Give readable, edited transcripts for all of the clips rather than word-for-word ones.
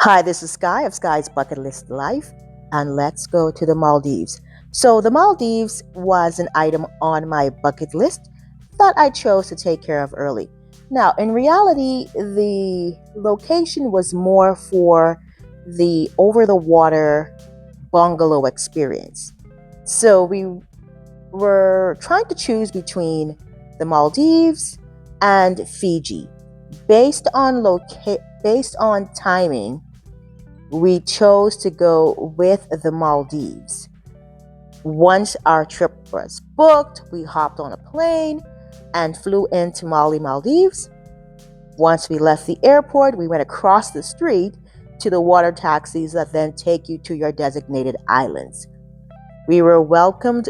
Hi, this is Sky of Sky's Bucket List Life, and let's go to the Maldives. So, the Maldives was an item on my bucket list that I chose to take care of early. Now, in reality, the location was more for the over the water bungalow experience. So, we were trying to choose between the Maldives and Fiji. Based on timing, we chose to go with the Maldives. Once our trip was booked, we hopped on a plane and flew into Maldives. Once we left the airport, we went across the street to the water taxis that then take you to your designated islands. We were welcomed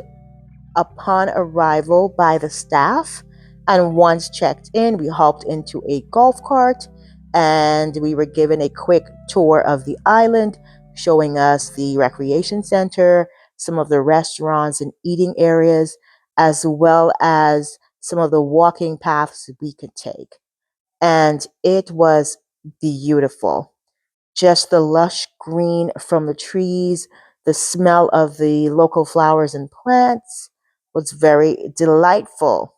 upon arrival by the staff, and once checked in, we hopped into a golf cart and we were given a quick tour of the island, showing us the recreation center, some of the restaurants and eating areas, as well as some of the walking paths we could take. And it was beautiful. Just the lush green from the trees, the smell of the local flowers and plants was very delightful.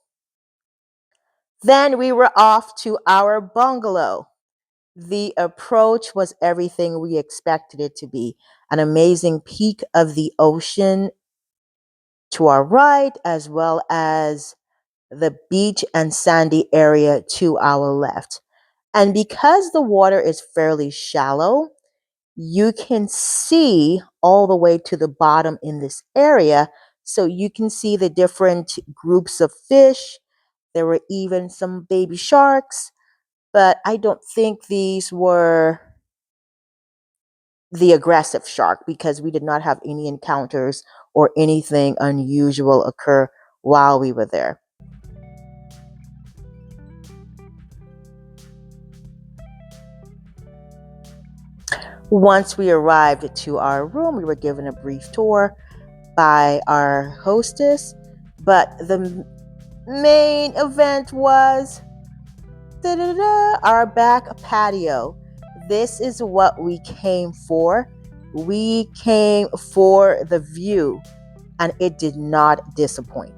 Then we were off to our bungalow. The approach was everything we expected it to be, an amazing peak of the ocean to our right, as well as the beach and sandy area to our left. And because the water is fairly shallow, you can see all the way to the bottom in this area. So you can see the different groups of fish. There were even some baby sharks, but I don't think these were the aggressive shark because we did not have any encounters or anything unusual occur while we were there. Once we arrived to our room, we were given a brief tour by our hostess, but the main event was our back patio. This is what we came for. We came for the view, and it did not disappoint.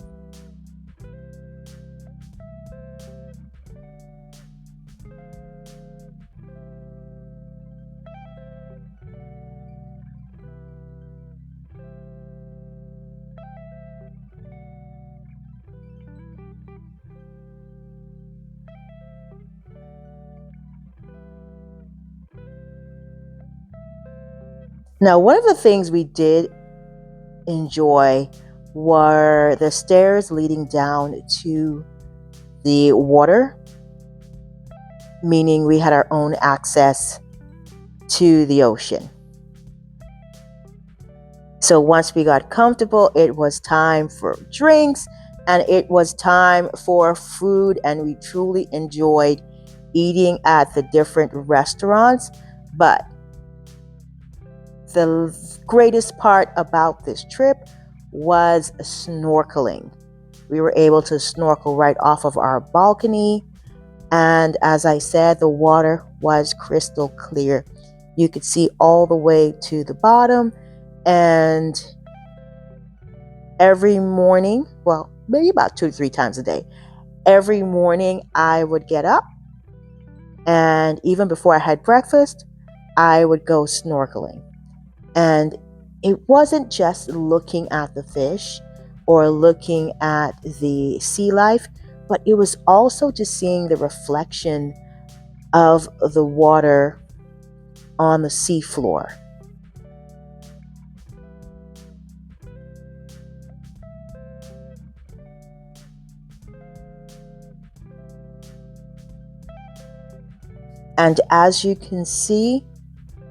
Now, one of the things we did enjoy were the stairs leading down to the water, meaning we had our own access to the ocean. So once we got comfortable, it was time for drinks and it was time for food, and we truly enjoyed eating at the different restaurants. But the greatest part about this trip was snorkeling. We were able to snorkel right off of our balcony, and as I said, the water was crystal clear. You could see all the way to the bottom, and every morning, well, maybe about 2 to 3 times a day, every morning I would get up, and even before I had breakfast, I would go snorkeling. And it wasn't just looking at the fish or looking at the sea life, but it was also just seeing the reflection of the water on the seafloor. And as you can see,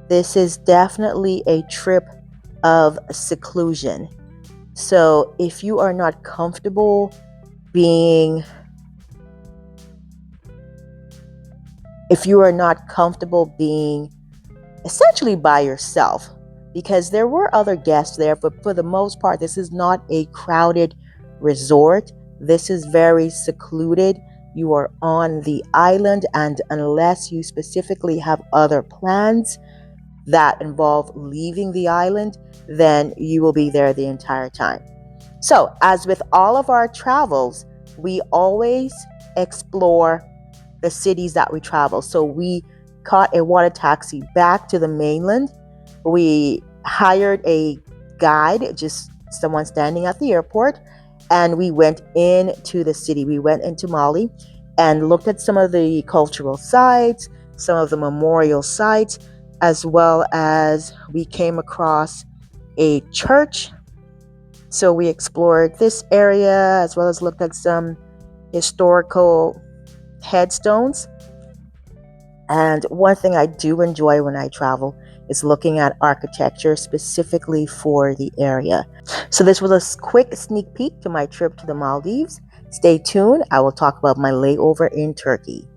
this is definitely a trip of seclusion. So if you are not comfortable being if you are not comfortable being essentially by yourself, because there were other guests there, but for the most part, this is not a crowded resort. This is very secluded. You are on the island, and unless you specifically have other plans, that involve leaving the island, then you will be there the entire time. So, as with all of our travels, we always explore the cities that we travel. So, we caught a water taxi back to the mainland. We hired a guide, just someone standing at the airport, and we went into the city. We went into Mali and looked at some of the cultural sites, some of the memorial sites, as well as we came across a church. So we explored this area as well as looked at some historical headstones. And one thing I do enjoy when I travel is looking at architecture specifically for the area. So this was a quick sneak peek to my trip to the Maldives. Stay tuned. I will talk about my layover in Turkey.